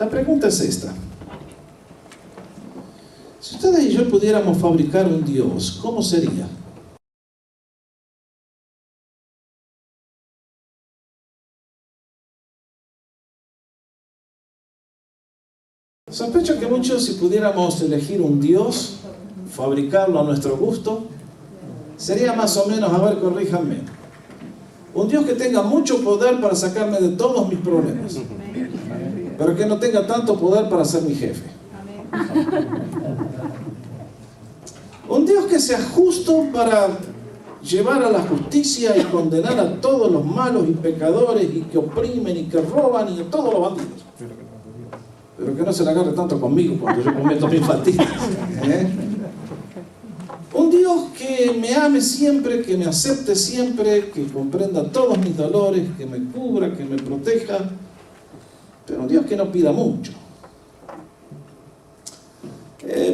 La pregunta es esta. Si ustedes y yo pudiéramos fabricar un Dios, ¿cómo sería? Sospecho que muchos, si pudiéramos elegir un Dios, fabricarlo a nuestro gusto, sería más o menos, a ver, corríjanme, un Dios que tenga mucho poder para sacarme de todos mis problemas, pero que no tenga tanto poder para ser mi jefe. Un Dios que sea justo para llevar a la justicia y condenar a todos los malos y pecadores y que oprimen y que roban y a todos los bandidos. Pero que no se la agarre tanto conmigo cuando yo cometo mis faltitas. Un Dios que me ame siempre, que me acepte siempre, que comprenda todos mis dolores, que me cubra, que me proteja. Pero un Dios que no pida mucho.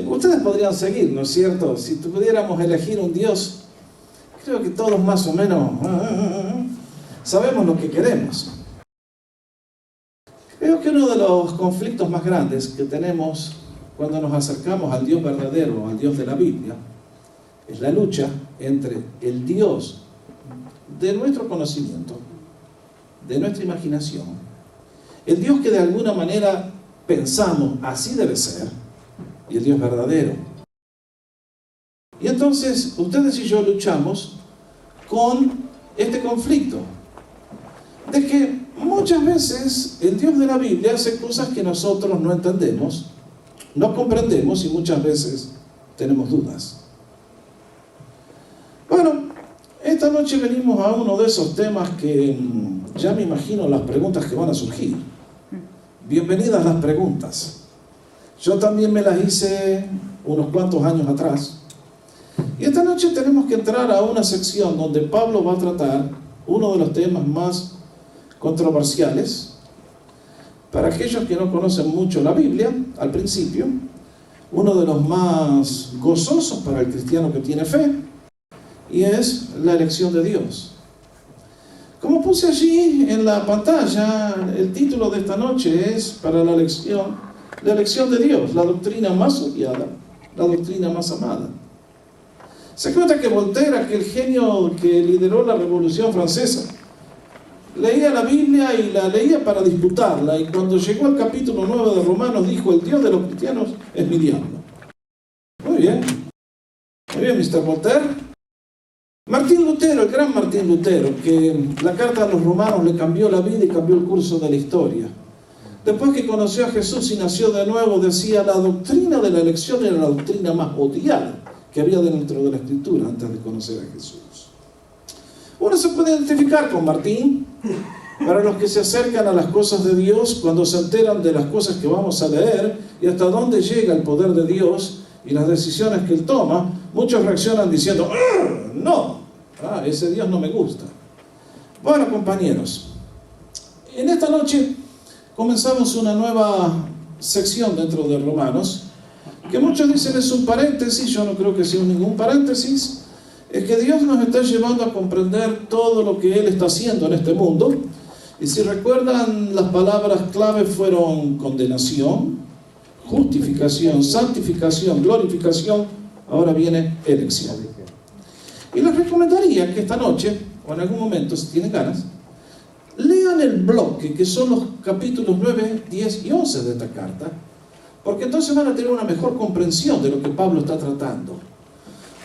Ustedes podrían seguir, ¿no es cierto? Si pudiéramos elegir un Dios, creo que todos más o menos sabemos lo que queremos. Creo que uno de los conflictos más grandes que tenemos cuando nos acercamos al Dios verdadero, al Dios de la Biblia, es la lucha entre el Dios de nuestro conocimiento, de nuestra imaginación, el Dios que de alguna manera pensamos así debe ser, y el Dios verdadero. Y entonces ustedes y yo luchamos con este conflicto de que muchas veces el Dios de la Biblia hace cosas que nosotros no entendemos, no comprendemos y muchas veces tenemos dudas. Bueno, esta noche venimos a uno de esos temas que ya me imagino las preguntas que van a surgir. Bienvenidas las preguntas. Yo también me las hice unos cuantos años atrás. Y esta noche tenemos que entrar a una sección donde Pablo va a tratar uno de los temas más controversiales para aquellos que no conocen mucho la Biblia al principio, uno de los más gozosos para el cristiano que tiene fe, y es la elección de Dios. Como puse allí en la pantalla, el título de esta noche es para la elección de Dios, la doctrina más odiada, la doctrina más amada. Se cuenta que Voltaire, aquel genio que lideró la Revolución Francesa, leía la Biblia y la leía para disputarla, y cuando llegó al capítulo 9 de Romanos dijo: el Dios de los cristianos es mi diablo. Muy bien, Mr. Voltaire. Martín Lutero, el gran Martín Lutero, que la carta a los romanos le cambió la vida y cambió el curso de la historia. Después que conoció a Jesús y nació de nuevo, decía: la doctrina de la elección era la doctrina más odiada que había dentro de la Escritura antes de conocer a Jesús. Uno se puede identificar con Martín. Para los que se acercan a las cosas de Dios, cuando se enteran de las cosas que vamos a leer y hasta dónde llega el poder de Dios y las decisiones que Él toma, muchos reaccionan diciendo: no, ese Dios no me gusta. Bueno, compañeros, en esta noche comenzamos una nueva sección dentro de Romanos, que muchos dicen es un paréntesis. Yo no creo que sea ningún paréntesis. Es que Dios nos está llevando a comprender todo lo que Él está haciendo en este mundo. Y si recuerdan, las palabras clave fueron condenación, justificación, santificación, glorificación. Ahora viene elección. Y les recomendaría que esta noche, o en algún momento, si tienen ganas, lean el bloque, que son los capítulos 9, 10 y 11 de esta carta, porque entonces van a tener una mejor comprensión de lo que Pablo está tratando.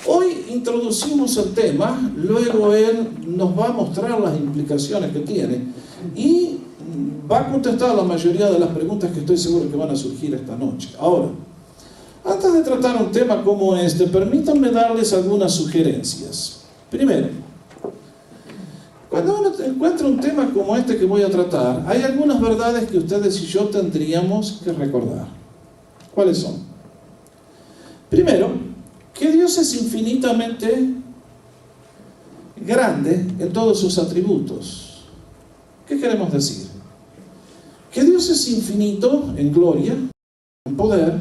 Hoy introducimos el tema, luego él nos va a mostrar las implicaciones que tiene y va a contestar la mayoría de las preguntas que estoy seguro que van a surgir esta noche. Ahora, antes de tratar un tema como este, permítanme darles algunas sugerencias. Primero, cuando uno encuentra un tema como este que voy a tratar, hay algunas verdades que ustedes y yo tendríamos que recordar. ¿Cuáles son? Primero, que Dios es infinitamente grande en todos sus atributos. ¿Qué queremos decir? Que Dios es infinito en gloria, en poder,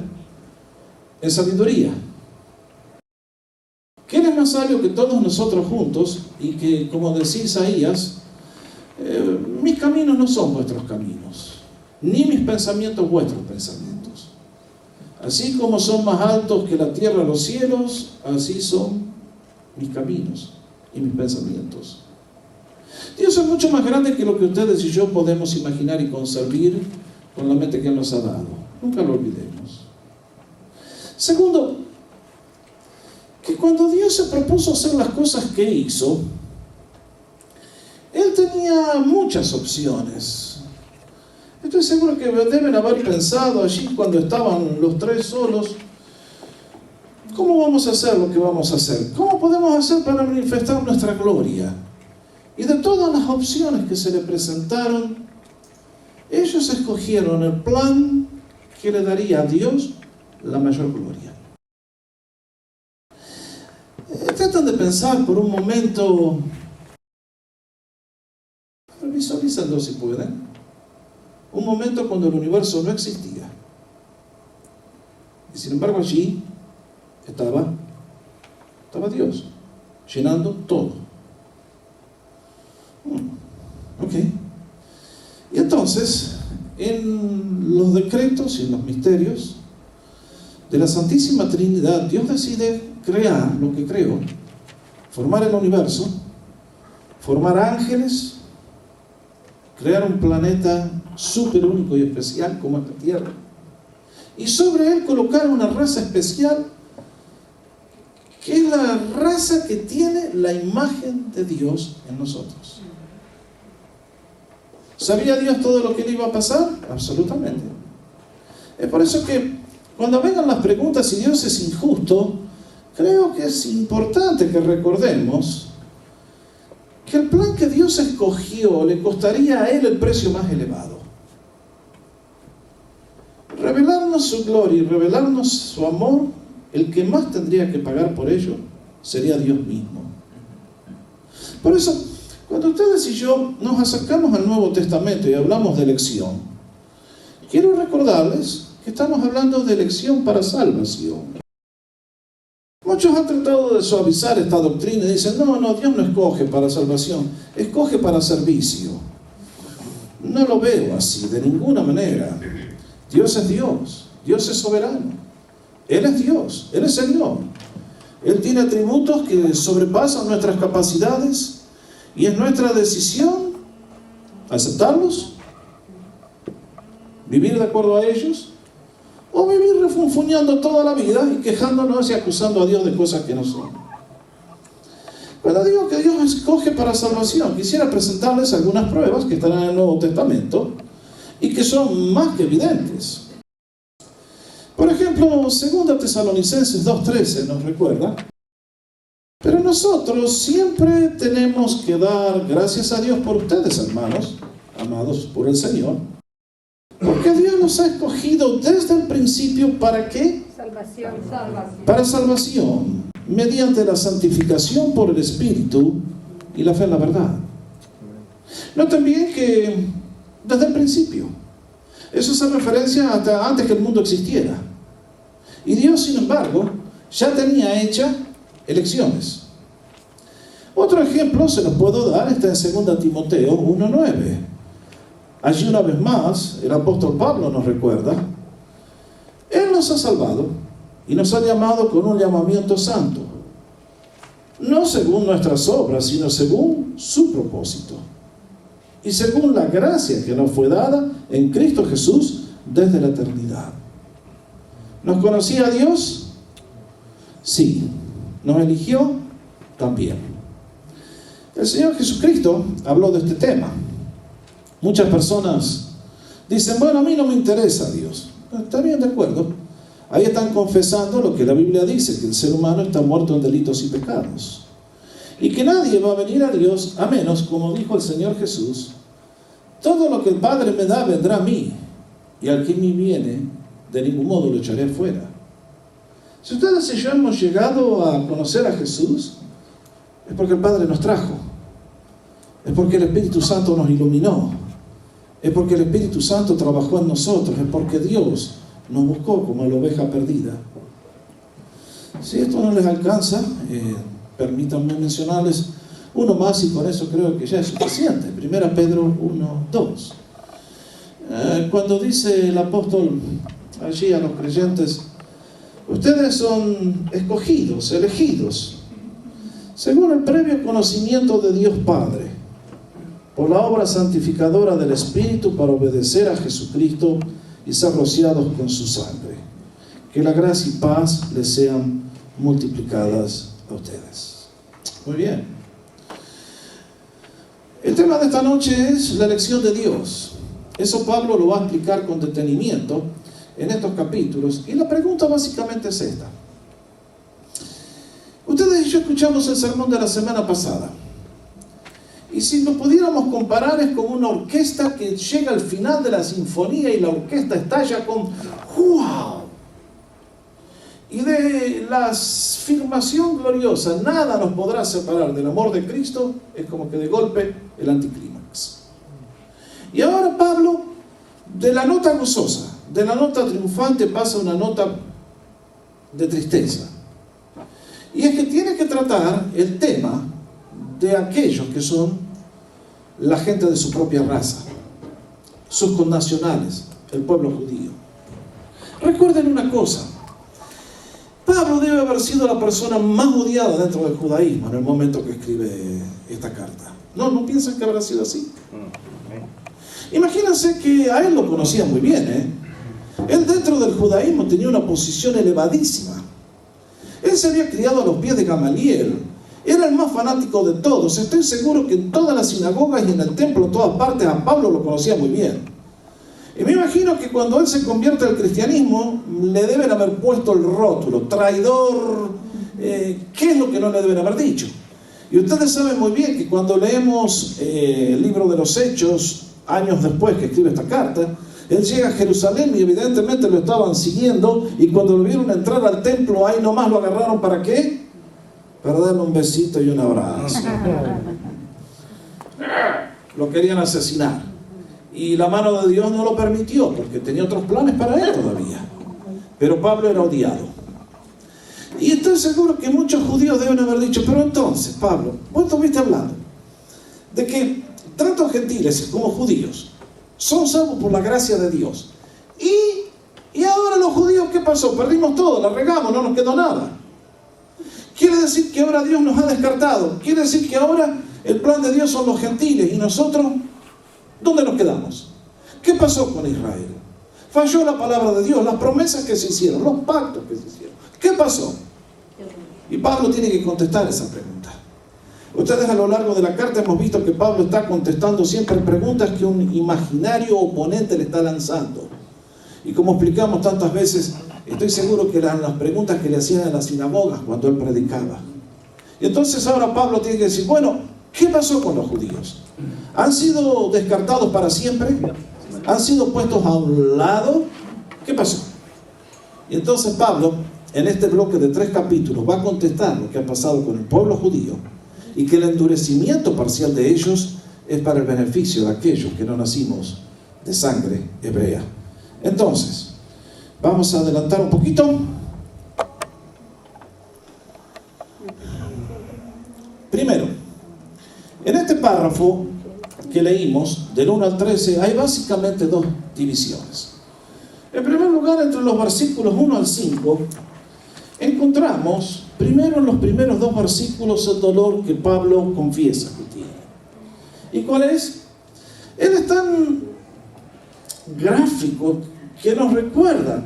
en sabiduría. Que Él es más sabio que todos nosotros juntos y que, como decía Isaías, mis caminos no son vuestros caminos ni mis pensamientos vuestros pensamientos. Así como son más altos que la tierra los cielos, así son mis caminos y mis pensamientos. Dios es mucho más grande que lo que ustedes y yo podemos imaginar y concebir con la mente que Él nos ha dado. Nunca lo olvidemos. Segundo, que cuando Dios se propuso hacer las cosas que hizo, Él tenía muchas opciones. Estoy seguro que deben haber pensado allí cuando estaban los tres solos: ¿cómo vamos a hacer lo que vamos a hacer? ¿Cómo podemos hacer para manifestar nuestra gloria? Y de todas las opciones que se le presentaron, ellos escogieron el plan que le daría a Dios la mayor gloria. Tratan de pensar por un momento, visualízalo si pueden, un momento cuando el universo no existía. Y sin embargo allí estaba Dios, llenando todo. Ok. Y entonces, en los decretos y en los misterios de la Santísima Trinidad, Dios decide crear lo que creó, formar el universo, formar ángeles, crear un planeta súper único y especial como esta Tierra, y sobre él colocar una raza especial que es la raza que tiene la imagen de Dios en nosotros. ¿Sabía Dios todo lo que le iba a pasar? Absolutamente. Es por eso que cuando vengan las preguntas si Dios es injusto, creo que es importante que recordemos que el plan que Dios escogió le costaría a Él el precio más elevado. Revelarnos su gloria y revelarnos su amor, el que más tendría que pagar por ello sería Dios mismo. Por eso, cuando ustedes y yo nos acercamos al Nuevo Testamento y hablamos de elección, quiero recordarles que estamos hablando de elección para salvación. Muchos han tratado de suavizar esta doctrina y dicen: no, Dios no escoge para salvación, escoge para servicio. No lo veo así, de ninguna manera. Dios es Dios, Dios es soberano, Él es Dios, Él es Señor. Él tiene atributos que sobrepasan nuestras capacidades y es nuestra decisión aceptarlos, vivir de acuerdo a ellos, o vivir refunfuñando toda la vida y quejándonos y acusando a Dios de cosas que no son. Cuando digo que Dios escoge para salvación, quisiera presentarles algunas pruebas que están en el Nuevo Testamento y que son más que evidentes. Por ejemplo, 2 Tesalonicenses 2:13 nos recuerda: pero nosotros siempre tenemos que dar gracias a Dios por ustedes, hermanos, amados por el Señor, porque Dios nos ha escogido desde el principio ¿para qué? Salvación. Para salvación, mediante la santificación por el Espíritu y la fe en la verdad. Noten bien que desde el principio, eso hace referencia hasta antes que el mundo existiera. Y Dios, sin embargo, ya tenía hecha elecciones. Otro ejemplo se los puedo dar, está en 2 Timoteo 1:9. Allí una vez más el apóstol Pablo nos recuerda: Él nos ha salvado y nos ha llamado con un llamamiento santo, no según nuestras obras, sino según su propósito y según la gracia que nos fue dada en Cristo Jesús desde la eternidad. ¿Nos conocía Dios? Sí. ¿Nos eligió? También. El Señor Jesucristo habló de este tema. Muchas personas dicen: bueno, a mí no me interesa Dios. Está bien, de acuerdo. Ahí están confesando lo que la Biblia dice, que el ser humano está muerto en delitos y pecados. Y que nadie va a venir a Dios a menos, como dijo el Señor Jesús: todo lo que el Padre me da vendrá a mí, y al que me viene, de ningún modo lo echaré afuera. Si ustedes y yo hemos llegado a conocer a Jesús, es porque el Padre nos trajo, es porque el Espíritu Santo nos iluminó, es porque el Espíritu Santo trabajó en nosotros, es porque Dios nos buscó como la oveja perdida. Si esto no les alcanza, permítanme mencionarles uno más y con eso creo que ya es suficiente. 1 Pedro 1:2. cuando dice el apóstol allí a los creyentes: ustedes son escogidos, elegidos, según el previo conocimiento de Dios Padre, por la obra santificadora del Espíritu, para obedecer a Jesucristo y ser rociados con su sangre. Que la gracia y paz les sean multiplicadas a ustedes. Muy bien. El tema de esta noche es la elección de Dios. Eso Pablo lo va a explicar con detenimiento en estos capítulos. Y la pregunta básicamente es esta. Ustedes y yo escuchamos el sermón de la semana pasada. Y si lo pudiéramos comparar, es como una orquesta que llega al final de la sinfonía y la orquesta estalla con ¡wow! Y de la afirmación gloriosa, nada nos podrá separar del amor de Cristo, es como que de golpe el anticlímax. Y ahora Pablo, de la nota gozosa, de la nota triunfante, pasa a una nota de tristeza. Y es que tiene que tratar el tema de aquellos que son la gente de su propia raza, sus connacionales, el pueblo judío. Recuerden una cosa: Pablo debe haber sido la persona más odiada dentro del judaísmo en el momento que escribe esta carta. ¿No piensan que habrá sido así? Imagínense que a él lo conocían muy bien, Él dentro del judaísmo tenía una posición elevadísima. Él se había criado a los pies de Gamaliel. Era el más fanático de todos. Estoy seguro que en todas las sinagogas y en el templo, en todas partes, a Pablo lo conocía muy bien. Y me imagino que cuando él se convierte al cristianismo, le deben haber puesto el rótulo, traidor. ¿Qué es lo que no le deben haber dicho? Y ustedes saben muy bien que cuando leemos el libro de los Hechos, años después que escribe esta carta, él llega a Jerusalén y evidentemente lo estaban siguiendo, y cuando lo vieron entrar al templo, ahí nomás lo agarraron. ¿Para qué? Para darle un besito y un abrazo. Lo querían asesinar. Y la mano de Dios no lo permitió, porque tenía otros planes para él todavía. Pero Pablo era odiado. Y estoy seguro que muchos judíos deben haber dicho: pero entonces, Pablo, vos estuviste hablando de que tanto gentiles como judíos son salvos por la gracia de Dios. Y ahora los judíos, ¿qué pasó? Perdimos todo, la regamos, no nos quedó nada. Quiere decir que ahora Dios nos ha descartado. Quiere decir que ahora el plan de Dios son los gentiles. ¿Y nosotros dónde nos quedamos? ¿Qué pasó con Israel? Falló la palabra de Dios, las promesas que se hicieron, los pactos que se hicieron. ¿Qué pasó? Y Pablo tiene que contestar esa pregunta. Ustedes a lo largo de la carta hemos visto que Pablo está contestando siempre preguntas que un imaginario oponente le está lanzando. Y como explicamos tantas veces, estoy seguro que eran las preguntas que le hacían en las sinagogas cuando él predicaba. Y entonces ahora Pablo tiene que decir: bueno, ¿qué pasó con los judíos? ¿Han sido descartados para siempre? ¿Han sido puestos a un lado? ¿Qué pasó? Y entonces Pablo, en este bloque de 3 capítulos, va a contestar lo que ha pasado con el pueblo judío, y que el endurecimiento parcial de ellos es para el beneficio de aquellos que no nacimos de sangre hebrea. Entonces, vamos a adelantar un poquito. Primero, en este párrafo que leímos, del 1 al 13, hay básicamente 2 divisiones. En primer lugar, entre los versículos 1 al 5, encontramos, primero en los primeros 2 versículos, el dolor que Pablo confiesa que tiene. ¿Y cuál es? Él es tan gráfico que nos recuerda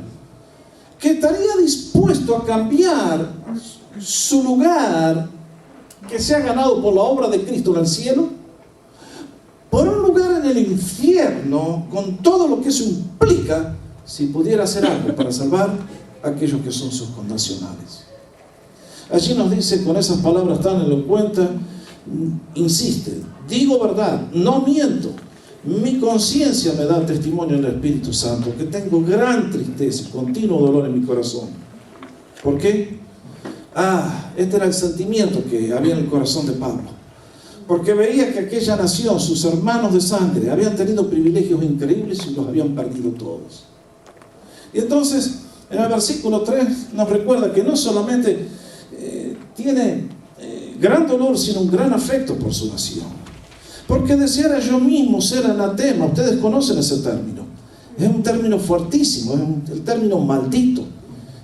que estaría dispuesto a cambiar su lugar que se ha ganado por la obra de Cristo en el cielo por un lugar en el infierno, con todo lo que eso implica, si pudiera hacer algo para salvar a aquellos que son sus connacionales. Allí nos dice con esas palabras tan elocuentes, insiste: digo verdad, no miento. Mi conciencia me da testimonio en el Espíritu Santo que tengo gran tristeza y continuo dolor en mi corazón. ¿Por qué? Este era el sentimiento que había en el corazón de Pablo. Porque veía que aquella nación, sus hermanos de sangre, habían tenido privilegios increíbles y los habían perdido todos. Y entonces, en el versículo 3 nos recuerda que no solamente tiene gran dolor, sino un gran afecto por su nación. Porque deseara yo mismo ser anatema. Ustedes conocen ese término. Es un término fuertísimo, es el término maldito.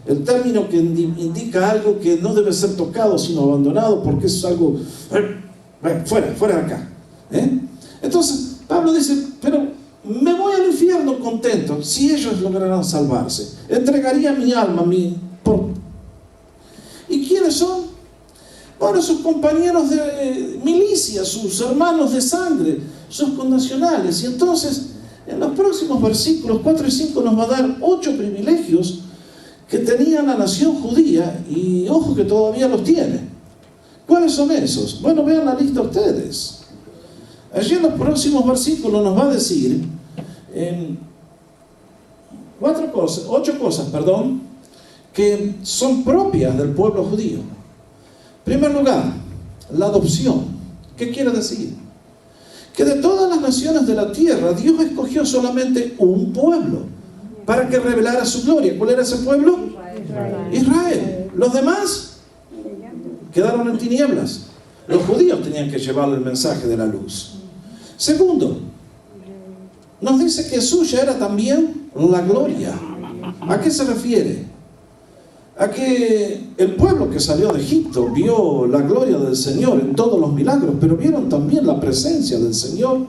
El término que indica algo que no debe ser tocado, sino abandonado, porque es algo... fuera de acá. Entonces, Pablo dice, pero me voy al infierno contento si ellos lograran salvarse. Entregaría mi alma, ¿Y quiénes son? Bueno, sus compañeros de milicia, sus hermanos de sangre, sus connacionales. Y entonces, en los próximos versículos 4 y 5 nos va a dar 8 privilegios que tenía la nación judía, y ojo que todavía los tiene. ¿Cuáles son esos? Bueno, vean la lista ustedes. Allí en los próximos versículos nos va a decir 8 cosas, que son propias del pueblo judío. En primer lugar, la adopción. ¿Qué quiere decir? Que de todas las naciones de la tierra, Dios escogió solamente un pueblo para que revelara su gloria. ¿Cuál era ese pueblo? Israel. Los demás quedaron en tinieblas. Los judíos tenían que llevarle el mensaje de la luz. Segundo, nos dice que suya era también la gloria. ¿A qué se refiere? A que el pueblo que salió de Egipto vio la gloria del Señor en todos los milagros, pero vieron también la presencia del Señor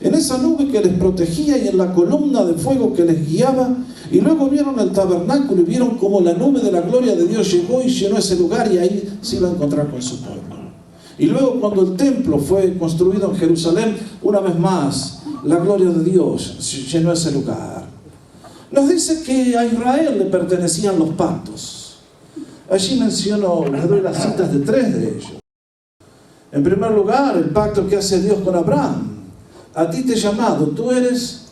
en esa nube que les protegía y en la columna de fuego que les guiaba, y luego vieron el tabernáculo y vieron cómo la nube de la gloria de Dios llegó y llenó ese lugar, y ahí se iba a encontrar con su pueblo. Y luego, cuando el templo fue construido en Jerusalén, una vez más la gloria de Dios llenó ese lugar. Nos dice que a Israel le pertenecían los pactos. Allí menciono, les doy las citas de 3 de ellos. En primer lugar, el pacto que hace Dios con Abraham. A ti te he llamado, tú eres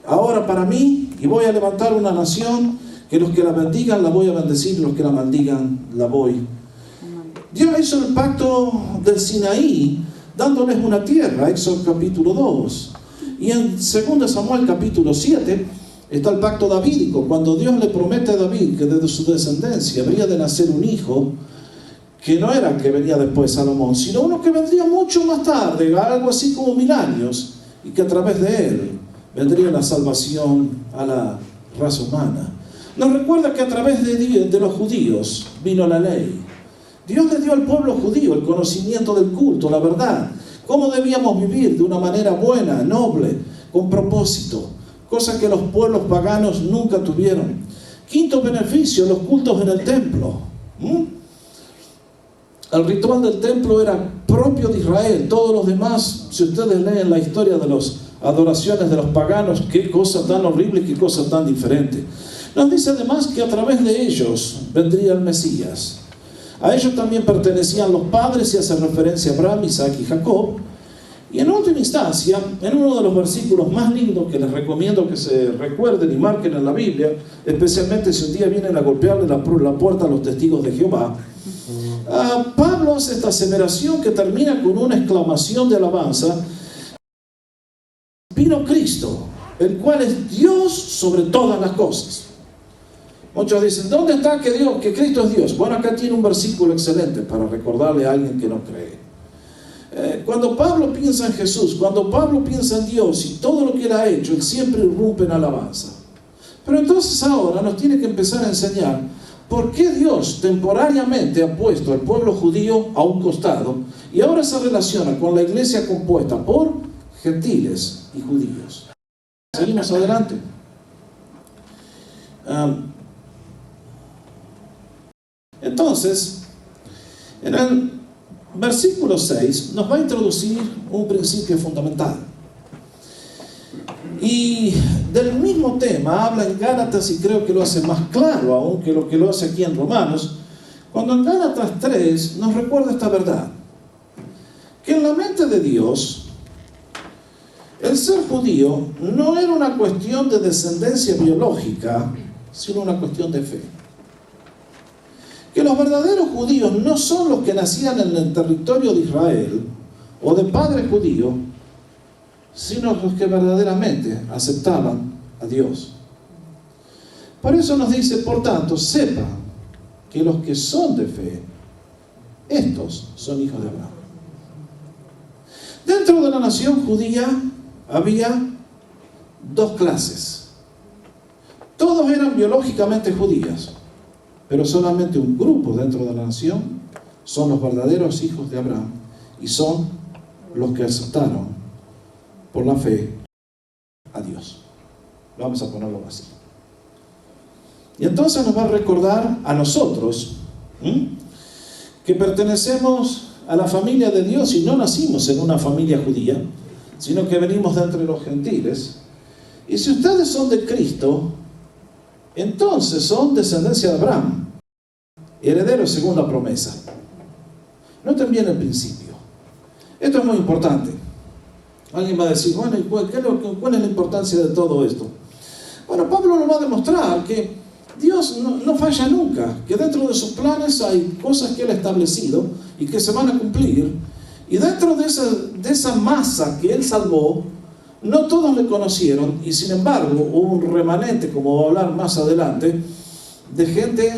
ahora para mí, y voy a levantar una nación que los que la bendigan la voy a bendecir, y los que la maldigan la voy. Dios hizo el pacto del Sinaí, dándoles una tierra, Éxodo capítulo 2. Y en 2 Samuel capítulo 7 está el pacto davídico, cuando Dios le promete a David que desde su descendencia habría de nacer un hijo, que no era el que venía después de Salomón, sino uno que vendría mucho más tarde, algo así como 1000 años, y que a través de él vendría la salvación a la raza humana. Nos recuerda que a través de los judíos vino la ley. Dios le dio al pueblo judío el conocimiento del culto, la verdad, cómo debíamos vivir de una manera buena, noble, con propósito, cosa que los pueblos paganos nunca tuvieron. Quinto beneficio, los cultos en el templo. El ritual del templo era propio de Israel. Todos los demás, si ustedes leen la historia de las adoraciones de los paganos, qué cosa tan horrible, qué cosa tan diferente. Nos dice además que a través de ellos vendría el Mesías. A ellos también pertenecían los padres, y hace referencia a Abraham, Isaac y Jacob. Y en última instancia, en uno de los versículos más lindos que les recomiendo que se recuerden y marquen en la Biblia, especialmente si un día vienen a golpearle la puerta a los testigos de Jehová, Pablo hace esta aseveración que termina con una exclamación de alabanza: vino Cristo, el cual es Dios sobre todas las cosas. Muchos dicen, ¿dónde está que Cristo es Dios? Bueno, acá tiene un versículo excelente para recordarle a alguien que no cree. Cuando Pablo piensa en Jesús, cuando Pablo piensa en Dios y todo lo que Él ha hecho, Él siempre irrumpe en alabanza. Pero entonces ahora nos tiene que empezar a enseñar por qué Dios temporariamente ha puesto al pueblo judío a un costado y ahora se relaciona con la iglesia compuesta por gentiles y judíos. Seguimos adelante. Entonces, en el versículo 6 nos va a introducir un principio fundamental. Y del mismo tema habla en Gálatas, y creo que lo hace más claro aún que lo que lo hace aquí en Romanos, cuando en Gálatas 3 nos recuerda esta verdad: que en la mente de Dios el ser judío no era una cuestión de descendencia biológica, sino una cuestión de fe. Que los verdaderos judíos no son los que nacían en el territorio de Israel o de padre judío, sino los que verdaderamente aceptaban a Dios. Por eso nos dice, por tanto, sepan que los que son de fe, estos son hijos de Abraham. Dentro de la nación judía había dos clases. Todos eran biológicamente judíos, pero solamente un grupo dentro de la nación son los verdaderos hijos de Abraham y son los que aceptaron por la fe a Dios. Vamos a ponerlo así. Y entonces nos va a recordar a nosotros que pertenecemos a la familia de Dios y no nacimos en una familia judía, sino que venimos de entre los gentiles. Y si ustedes son de Cristo, entonces son descendencia de Abraham, herederos según la promesa. Noten bien el principio. Esto es muy importante. Alguien va a decir, bueno, ¿cuál es la importancia de todo esto? Bueno, Pablo nos va a demostrar que Dios no falla nunca, que dentro de sus planes hay cosas que Él ha establecido y que se van a cumplir. Y dentro de esa masa que Él salvó, no todos le conocieron, y sin embargo hubo un remanente, como va a hablar más adelante, de gente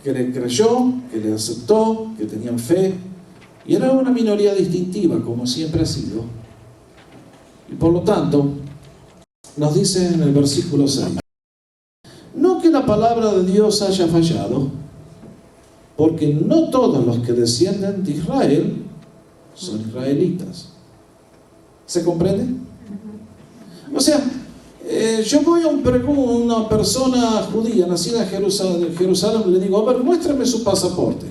que le creyó, que le aceptó, que tenían fe, y era una minoría distintiva, como siempre ha sido. Y por lo tanto, nos dice en el versículo 6, no que la palabra de Dios haya fallado, porque no todos los que descienden de Israel son israelitas. ¿Se comprende? O sea, yo voy a una persona judía nacida en Jerusalén y le digo, a ver, muéstrame su pasaporte.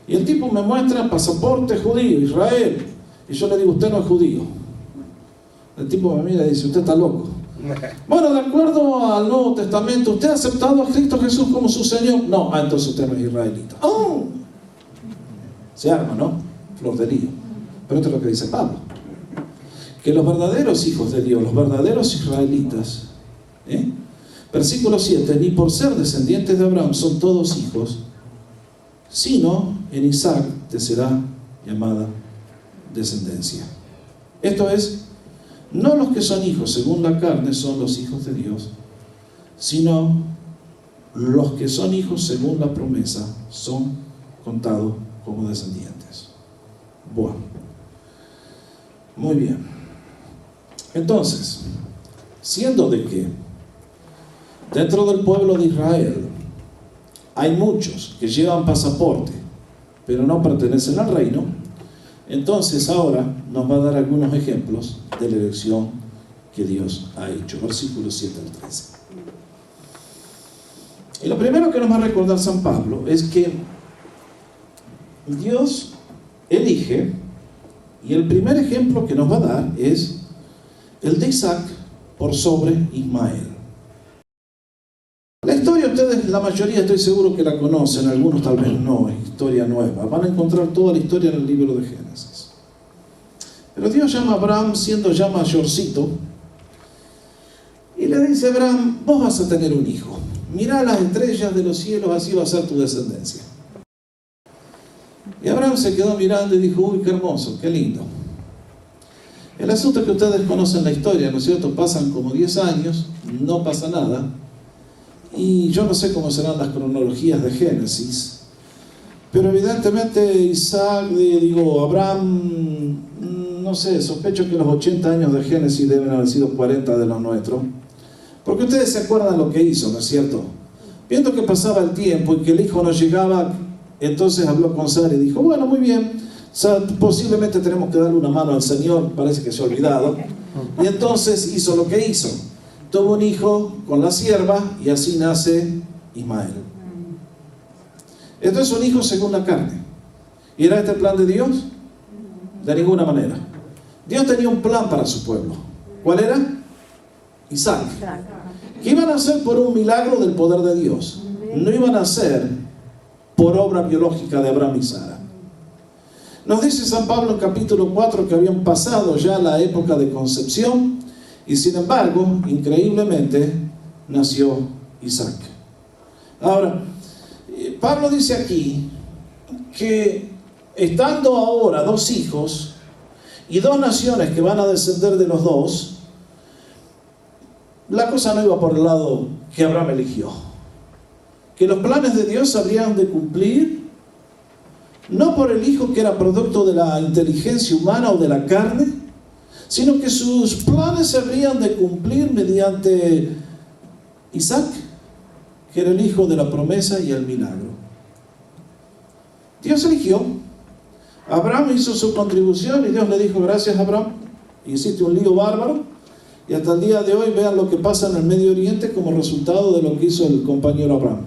Y el tipo me muestra pasaporte judío, Israel. Y yo le digo, usted no es judío. El tipo me mira y dice, usted está loco. Bueno, de acuerdo al Nuevo Testamento, ¿usted ha aceptado a Cristo Jesús como su Señor? No, entonces usted no es israelita. ¡Oh! Se arma, ¿no? Flor de lío. Pero esto es lo que dice Pablo. Que los verdaderos hijos de Dios, los verdaderos israelitas, versículo 7, ni por ser descendientes de Abraham son todos hijos, sino en Isaac te será llamada descendencia. Esto es, no los que son hijos según la carne son los hijos de Dios, sino los que son hijos según la promesa son contados como descendientes. Bueno, muy bien. Entonces, siendo de que dentro del pueblo de Israel hay muchos que llevan pasaporte, pero no pertenecen al reino, entonces ahora nos va a dar algunos ejemplos de la elección que Dios ha hecho. Versículos 7 al 13. Y lo primero que nos va a recordar San Pablo es que Dios elige, y el primer ejemplo que nos va a dar es el de Isaac por sobre Ismael. La historia ustedes, la mayoría estoy seguro que la conocen, algunos tal vez no, es historia nueva. Van a encontrar toda la historia en el libro de Génesis. Pero Dios llama a Abraham siendo ya mayorcito y le dice a Abraham, vos vas a tener un hijo. Mirá las estrellas de los cielos, así va a ser tu descendencia. Y Abraham se quedó mirando y dijo, uy, qué hermoso, qué lindo. El asunto es que ustedes conocen la historia, ¿no es cierto? Pasan como 10 años, no pasa nada. Y yo no sé cómo serán las cronologías de Génesis, pero evidentemente Abraham, no sé, sospecho que los 80 años de Génesis deben haber sido 40 de los nuestros. Porque ustedes se acuerdan lo que hizo, ¿no es cierto? Viendo que pasaba el tiempo y que el hijo no llegaba, entonces habló con Sara y dijo, bueno, muy bien, posiblemente tenemos que darle una mano al Señor, parece que se ha olvidado. Y entonces hizo lo que hizo. Tuvo un hijo con la sierva y así nace Ismael. Esto es un hijo según la carne. ¿Y era este el plan de Dios? De ninguna manera. Dios tenía un plan para su pueblo. ¿Cuál era? Isaac. Que iban a hacer por un milagro del poder de Dios. No iban a hacer por obra biológica de Abraham y Sara. Nos dice San Pablo en capítulo 4 que habían pasado ya la época de concepción y sin embargo, increíblemente, nació Isaac. Ahora, Pablo dice aquí que estando ahora dos hijos y dos naciones que van a descender de los dos, la cosa no iba por el lado que Abraham eligió. Que los planes de Dios se habrían de cumplir no por el hijo que era producto de la inteligencia humana o de la carne, sino que sus planes se habrían de cumplir mediante Isaac, que era el hijo de la promesa y el milagro. Dios eligió. Abraham hizo su contribución y Dios le dijo: gracias, Abraham, hiciste un lío bárbaro. Y hasta el día de hoy vean lo que pasa en el Medio Oriente como resultado de lo que hizo el compañero Abraham.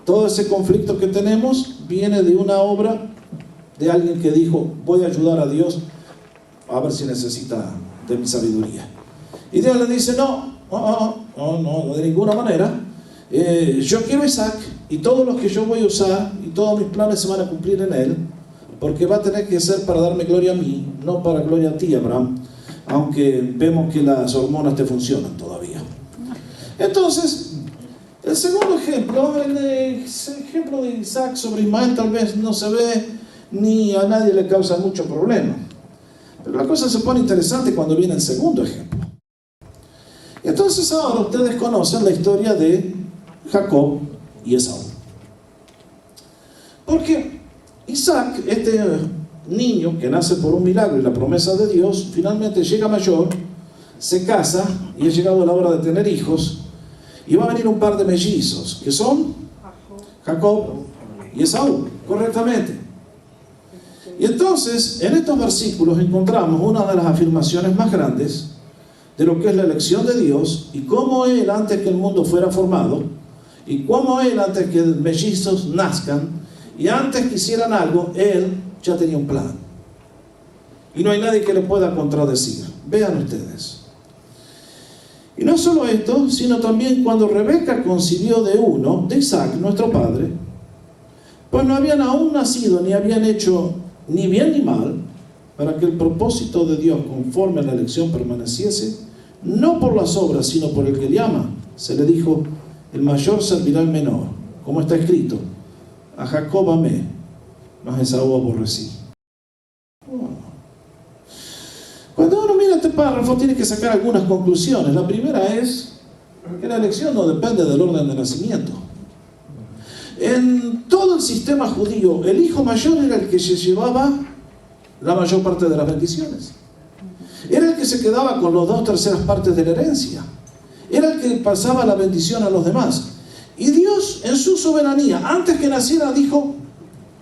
Todo ese conflicto que tenemos viene de una obra de alguien que dijo: voy a ayudar a Dios a ver si necesita de mi sabiduría. Y Dios le dice: no, de ninguna manera. Yo quiero a Isaac, y todos los que yo voy a usar y todos mis planes se van a cumplir en él, porque va a tener que ser para darme gloria a mí, no para gloria a ti, Abraham, aunque vemos que las hormonas te funcionan todavía. Entonces, el segundo ejemplo, el ejemplo de Isaac sobre Ismael, tal vez no se ve ni a nadie le causa mucho problema. Pero la cosa se pone interesante cuando viene el segundo ejemplo. Entonces ahora ustedes conocen la historia de Jacob y Esaú. Porque Isaac, este niño que nace por un milagro y la promesa de Dios, finalmente llega mayor, se casa y ha llegado la hora de tener hijos, y va a venir un par de mellizos, que son Jacob y Esaú, correctamente. Y entonces, en estos versículos encontramos una de las afirmaciones más grandes de lo que es la elección de Dios, y cómo Él, antes que el mundo fuera formado, y cómo Él, antes que mellizos nazcan, y antes que hicieran algo, Él ya tenía un plan. Y no hay nadie que le pueda contradecir. Vean ustedes. Y no solo esto, sino también cuando Rebeca concibió de uno, de Isaac, nuestro padre, pues no habían aún nacido, ni habían hecho ni bien ni mal, para que el propósito de Dios conforme a la elección permaneciese, no por las obras, sino por el que le ama. Se le dijo: el mayor servirá al menor, como está escrito: a Jacob amé, mas a Esaú aborrecí. Cuando uno mira este párrafo, tiene que sacar algunas conclusiones. La primera es que la elección no depende del orden de nacimiento. En todo el sistema judío, el hijo mayor era el que se llevaba la mayor parte de las bendiciones. Era el que se quedaba con las 2/3 partes de la herencia. Era el que pasaba la bendición a los demás. Y Dios, en su soberanía, antes que naciera, dijo: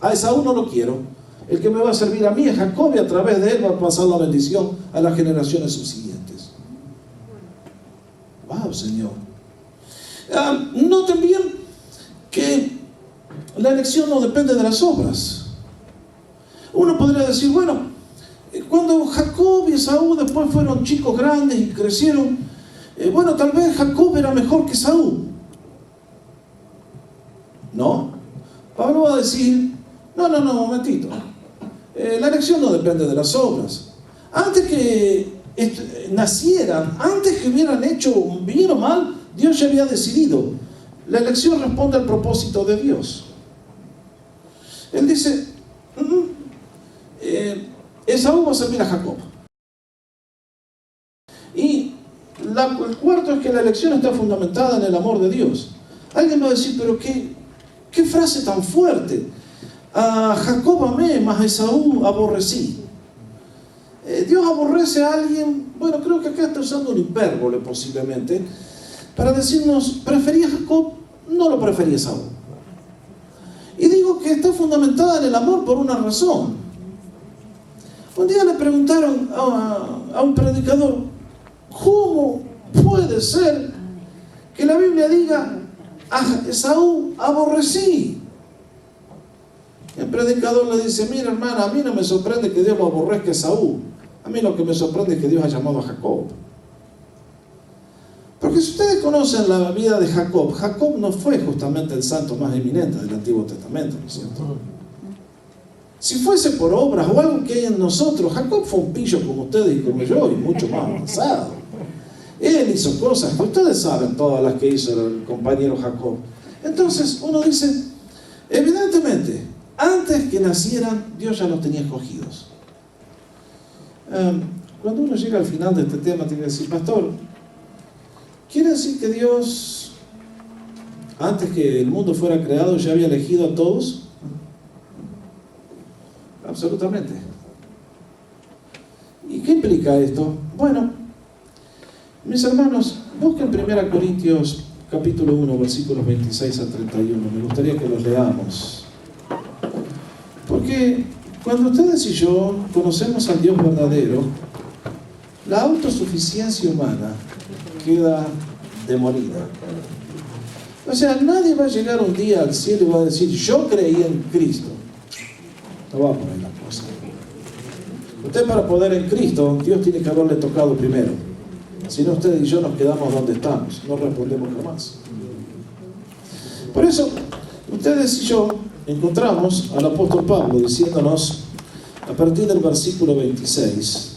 a Esaú no lo quiero. El que me va a servir a mí es Jacob, y a través de él va a pasar la bendición a las generaciones subsiguientes. ¡Wow, Señor! Noten bien que la elección no depende de las obras. Uno podría decir: bueno, cuando Jacob y Esaú después fueron chicos grandes y crecieron, bueno, tal vez Jacob era mejor que Esaú. No. Pablo va a decir: no, un momentito. La elección no depende de las obras. Antes que nacieran, antes que hubieran hecho bien o mal, Dios ya había decidido. La elección responde al propósito de Dios. Él dice: Esaú va a servir a Jacob. Y el cuarto es que la elección está fundamentada en el amor de Dios. Alguien va a decir: pero qué frase tan fuerte. A Jacob amé, mas a Esaú aborrecí. Dios aborrece a alguien. Bueno, creo que acá está usando un hipérbole posiblemente, para decirnos: preferí a Jacob, no lo preferí a Esaú. Y digo que está fundamentada en el amor por una razón. Un día le preguntaron a un predicador: ¿cómo puede ser que la Biblia diga a Esaú aborrecí? El predicador le dice: mira, hermana, a mí no me sorprende que Dios lo aborrezca a Esaú. A mí lo que me sorprende es que Dios ha llamado a Jacob. Porque si ustedes conocen la vida de Jacob, Jacob no fue justamente el santo más eminente del Antiguo Testamento, ¿no es cierto? Si fuese por obras o algo que hay en nosotros, Jacob fue un pillo como ustedes y como yo, y mucho más avanzado. Él hizo cosas que ustedes saben, todas las que hizo el compañero Jacob. Entonces uno dice: evidentemente, antes que nacieran, Dios ya los tenía escogidos. Cuando uno llega al final de este tema, tiene que decir: pastor, ¿quiere decir que Dios, antes que el mundo fuera creado, ya había elegido a todos? Absolutamente. ¿Y qué implica esto? Bueno, mis hermanos, Busquen 1 Corintios capítulo 1, versículos 26 a 31. Me gustaría que los leamos. Porque cuando ustedes y yo conocemos al Dios verdadero, la autosuficiencia humana queda demolida. O sea, nadie va a llegar un día al cielo y va a decir, yo creí en Cristo. No va a poner la cosa. Usted, para poder en Cristo, Dios tiene que haberle tocado primero. Si no, usted y yo nos quedamos donde estamos, no respondemos jamás. Por eso, ustedes y yo encontramos al apóstol Pablo diciéndonos, a partir del versículo 26,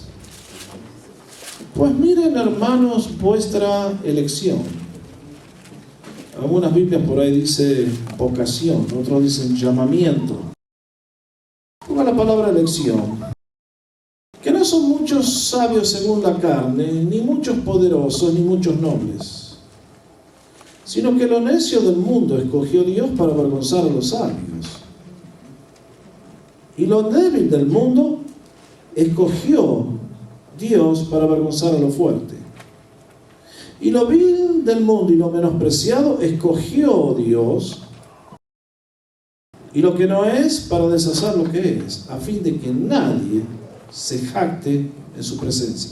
pues miren, hermanos, vuestra elección. Algunas Biblias por ahí dice vocación, otros dicen llamamiento. Ponga la palabra elección. Que no son muchos sabios según la carne, ni muchos poderosos, ni muchos nobles, sino que lo necio del mundo escogió Dios para avergonzar a los sabios. Y lo débil del mundo escogió Dios para avergonzar a lo fuerte. Y lo vil del mundo y lo menospreciado escogió Dios, y lo que no es para deshacer lo que es, a fin de que nadie se jacte en su presencia.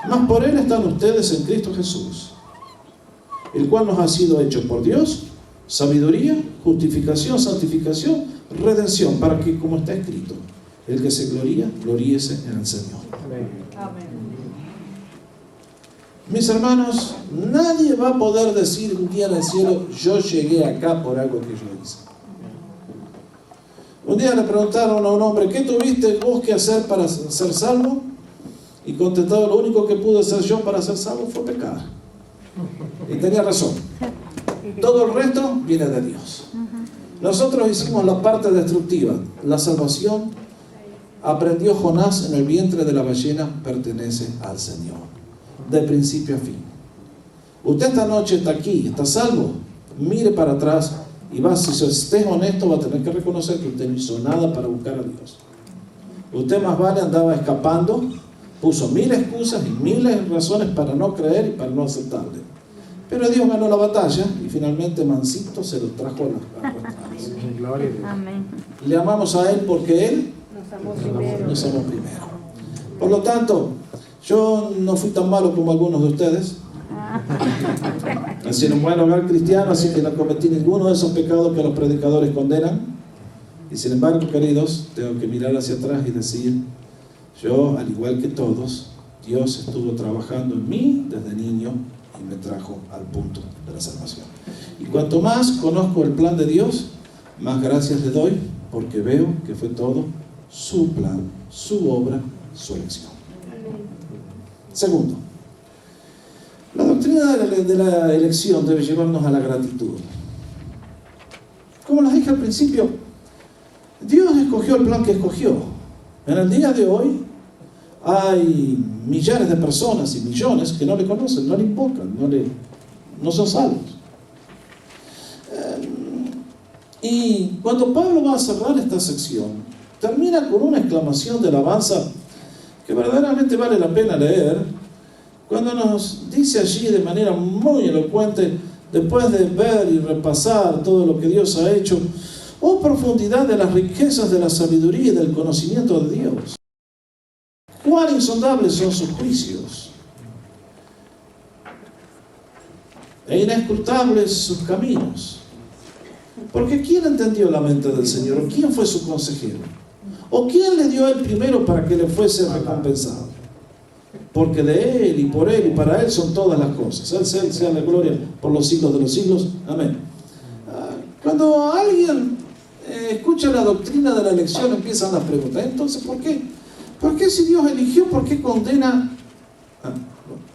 Mas por Él están ustedes en Cristo Jesús, el cual nos ha sido hecho por Dios sabiduría, justificación, santificación, redención, para que, como está escrito, el que se gloría, gloríese en el Señor. Amén. Mis hermanos, nadie va a poder decir un día en el cielo, yo llegué acá por algo que yo hice. Un día le preguntaron a un hombre, ¿qué tuviste vos que hacer para ser salvo? Y contestó, lo único que pude hacer yo para ser salvo fue pecar. Y tenía razón. Todo el resto viene de Dios. Nosotros hicimos la parte destructiva. La salvación, aprendió Jonás en el vientre de la ballena, pertenece al Señor, de principio a fin. Usted esta noche está aquí, está salvo. Mire para atrás y va, si usted es honesto, va a tener que reconocer que usted no hizo nada para buscar a Dios. Usted más vale andaba escapando, puso mil excusas y miles de razones para no creer y para no aceptarle. Pero Dios ganó la batalla y finalmente mansito se lo trajo a las redes. Amén. Le amamos a Él porque Él Nos amó primero. nos amó primero. Por lo tanto, yo no fui tan malo como algunos de ustedes. Nací en un buen hogar cristiano, así que no cometí ninguno de esos pecados que los predicadores condenan. Y sin embargo, queridos, tengo que mirar hacia atrás y decir, yo, al igual que todos, Dios estuvo trabajando en mí desde niño y me trajo al punto de la salvación. Y cuanto más conozco el plan de Dios, más gracias le doy, porque veo que fue todo su plan, su obra, su elección. Segundo, la doctrina de la elección debe llevarnos a la gratitud. Como les dije al principio, Dios escogió el plan que escogió. En el día de hoy hay millares de personas y millones que no le conocen, no le invocan, no son salvos. Y cuando Pablo va a cerrar esta sección, termina con una exclamación de alabanza que verdaderamente vale la pena leer, cuando nos dice allí de manera muy elocuente, después de ver y repasar todo lo que Dios ha hecho, oh profundidad de las riquezas de la sabiduría y del conocimiento de Dios. Cuán insondables son sus juicios e inescrutables sus caminos. Porque ¿quién entendió la mente del Señor? ¿O quién fue su consejero? ¿O quién le dio el primero para que le fuese recompensado? Porque de Él y por Él y para Él son todas las cosas. Él sea la gloria por los siglos de los siglos. Amén. Cuando alguien escucha la doctrina de la elección, empiezan las preguntas. Entonces, ¿por qué? ¿Por qué si Dios eligió, por qué condena?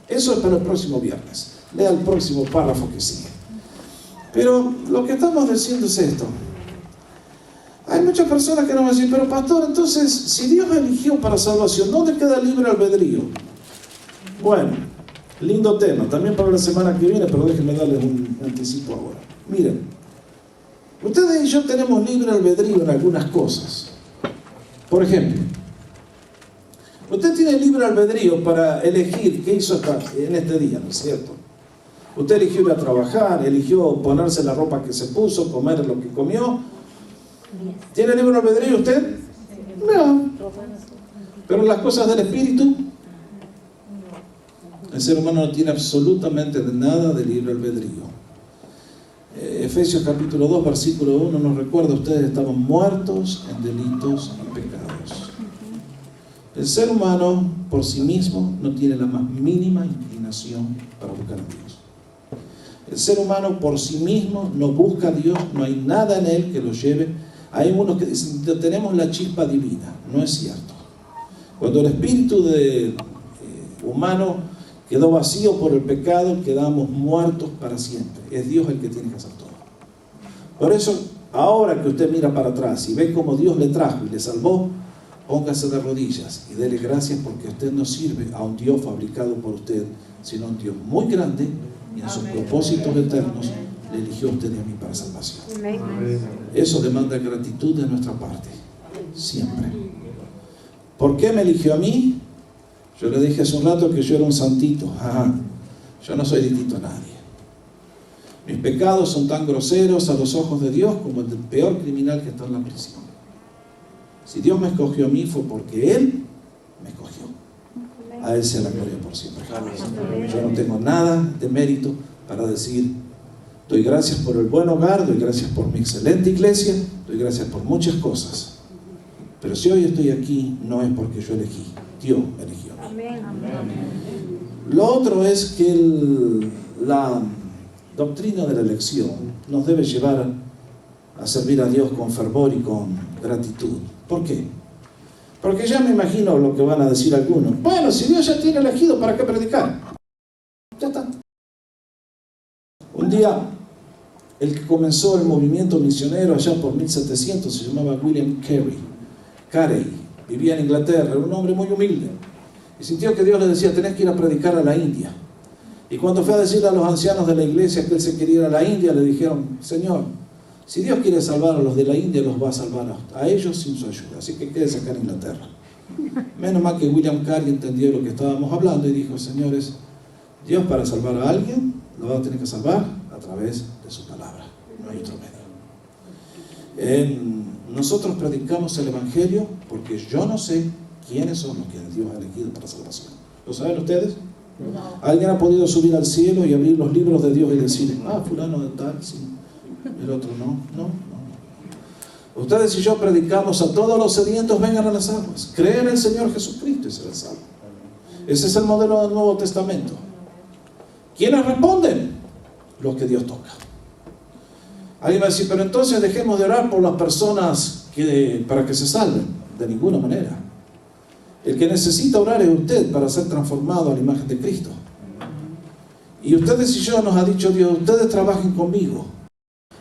Eso es para el próximo viernes. Lea el próximo párrafo que sigue. Pero lo que estamos diciendo es esto. Hay muchas personas que nos van a decir, pero pastor, entonces, si Dios eligió para salvación, ¿dónde queda el libre albedrío? Bueno, lindo tema, también para la semana que viene, pero déjenme darles un anticipo ahora. Miren, ustedes y yo tenemos libre albedrío en algunas cosas. Por ejemplo, Usted tiene libre albedrío para elegir qué hizo en este día, ¿no es cierto? Usted eligió ir a trabajar, eligió ponerse la ropa que se puso, comer lo que comió. ¿Tiene libre albedrío usted? No. Pero las cosas del Espíritu, el ser humano no tiene absolutamente nada de libre albedrío. Efesios capítulo 2, versículo 1 nos recuerda: ustedes estaban muertos en delitos y pecados. El ser humano por sí mismo no tiene la más mínima inclinación para buscar a Dios. El ser humano por sí mismo no busca a Dios, no hay nada en él que lo lleve. Hay unos que dicen: tenemos la chispa divina. No es cierto. Cuando el espíritu humano quedó vacío por el pecado, quedamos muertos para siempre. Es Dios el que tiene que hacer todo. Por eso, ahora que usted mira para atrás y ve cómo Dios le trajo y le salvó, póngase de rodillas y dele gracias, porque usted no sirve a un Dios fabricado por usted, sino a un Dios muy grande, y en sus propósitos eternos le eligió a usted y a mí para salvación. Eso demanda gratitud de nuestra parte, siempre. ¿Por qué me eligió a mí? Yo le dije hace un rato que yo era un santito. Yo no soy distinto a nadie. Mis pecados son tan groseros a los ojos de Dios como el del peor criminal que está en la prisión. Si Dios me escogió a mí, fue porque Él me escogió. A Él sea la gloria por siempre. Yo no tengo nada de mérito para decir: doy gracias por el buen hogar, doy gracias por mi excelente iglesia, doy gracias por muchas cosas. Pero si hoy estoy aquí, no es porque yo elegí, Dios me eligió. Lo otro es que la doctrina de la elección nos debe llevar a servir a Dios con fervor y con gratitud. ¿Por qué? Porque ya me imagino lo que van a decir algunos. Bueno, si Dios ya tiene elegido, ¿para qué predicar? Ya está. Un día, el que comenzó el movimiento misionero allá por 1700 se llamaba William Carey. Vivía en Inglaterra, era un hombre muy humilde. Y sintió que Dios le decía: tenés que ir a predicar a la India. Y cuando fue a decirle a los ancianos de la iglesia que él se quería ir a la India, le dijeron: Señor, si Dios quiere salvar a los de la India, los va a salvar a ellos sin su ayuda. Así que quédese acá en Inglaterra. Menos mal que William Carey entendió lo que estábamos hablando y dijo: señores, Dios para salvar a alguien lo va a tener que salvar a través de su palabra. No hay otro medio. Nosotros predicamos el Evangelio porque yo no sé quiénes son los que Dios ha elegido para salvación. ¿Lo saben ustedes? No. ¿Alguien ha podido subir al cielo y abrir los libros de Dios y decir: fulano de tal, sí, el otro no? No. Ustedes y yo predicamos a todos los sedientos: vengan a las aguas, creen en el Señor Jesucristo y serán salvos. Ese es el modelo del Nuevo Testamento. ¿Quiénes responden? Los que Dios toca. Alguien va a decir: pero entonces dejemos de orar por las personas para que se salven. De ninguna manera. El que necesita orar es usted para ser transformado a la imagen de Cristo. Y ustedes y yo, nos ha dicho Dios: ustedes trabajen conmigo.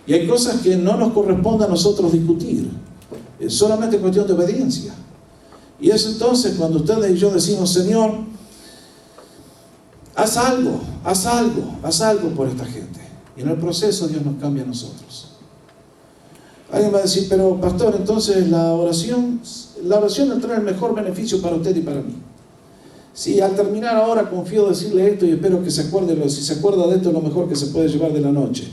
Y hay cosas que no nos corresponde a nosotros discutir. Es solamente cuestión de obediencia. Y es entonces cuando ustedes y yo decimos: Señor, haz algo por esta gente. Y en el proceso Dios nos cambia a nosotros. Alguien va a decir: pero pastor, entonces la oración trae el mejor beneficio para usted y para mí. Sí, al terminar ahora confío decirle esto y espero que se acuerde. Si se acuerda de esto, es lo mejor que se puede llevar de la noche.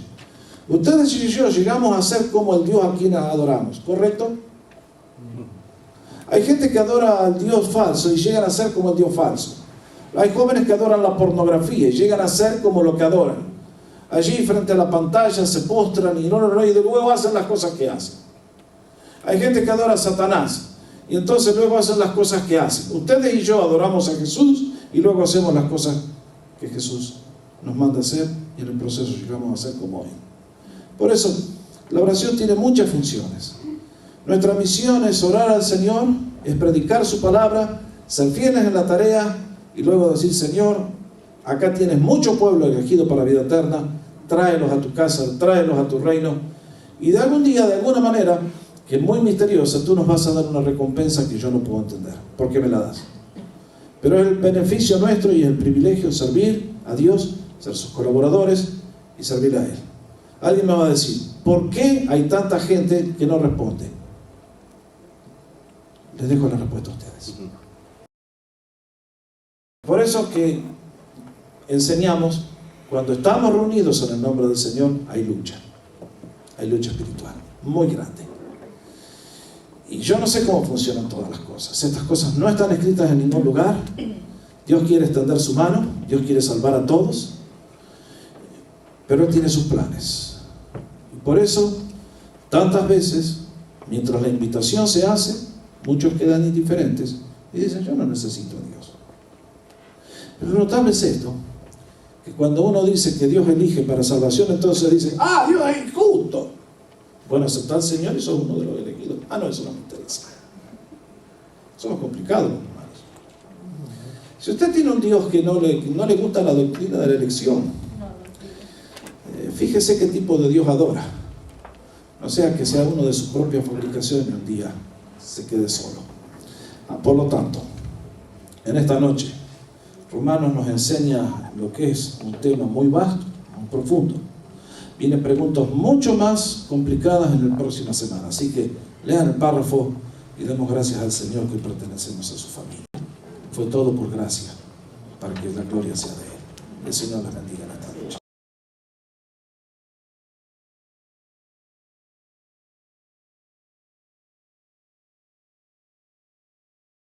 Ustedes y yo llegamos a ser como el Dios a quien adoramos, ¿correcto? Hay gente que adora al Dios falso y llegan a ser como el Dios falso. Hay jóvenes que adoran la pornografía y llegan a ser como lo que adoran. Allí frente a la pantalla se postran y luego hacen las cosas que hacen. Hay gente que adora a Satanás y entonces luego hacen las cosas que hacen. Ustedes y yo adoramos a Jesús y luego hacemos las cosas que Jesús nos manda hacer, y en el proceso llegamos a ser como Él. Por eso, la oración tiene muchas funciones. Nuestra misión es orar al Señor, es predicar su palabra, ser fieles en la tarea y luego decir: Señor, acá tienes mucho pueblo elegido para la vida eterna, tráelos a tu casa, tráelos a tu reino, y de algún día, de alguna manera, que es muy misteriosa, tú nos vas a dar una recompensa que yo no puedo entender. ¿Por qué me la das? Pero es el beneficio nuestro y el privilegio de servir a Dios, ser sus colaboradores y servir a Él. Alguien me va a decir: ¿por qué hay tanta gente que no responde? Les dejo la respuesta a ustedes. Por eso que enseñamos, cuando estamos reunidos en el nombre del Señor, hay lucha espiritual, muy grande. Y yo no sé cómo funcionan todas las cosas. Estas cosas no están escritas en ningún lugar. Dios quiere extender su mano, Dios quiere salvar a todos, pero Él tiene sus planes. Y por eso, tantas veces, mientras la invitación se hace, muchos quedan indiferentes y dicen, yo no necesito a Dios. Pero notable es esto, que cuando uno dice que Dios elige para salvación, entonces dice, Dios es injusto. Bueno, aceptar al Señor y sos uno de los elegidos. No, eso no me interesa. Eso es complicado, hermanos. Si usted tiene un Dios que no le gusta la doctrina de la elección, fíjese qué tipo de Dios adora. No sea que sea uno de su propia fabricación y un día se quede solo. Por lo tanto, en esta noche, Romanos nos enseña lo que es un tema muy vasto, muy profundo. Vienen preguntas mucho más complicadas en la próxima semana. Así que lean el párrafo y demos gracias al Señor que pertenecemos a su familia. Fue todo por gracia, para que la gloria sea de Él. El Señor les bendiga en esta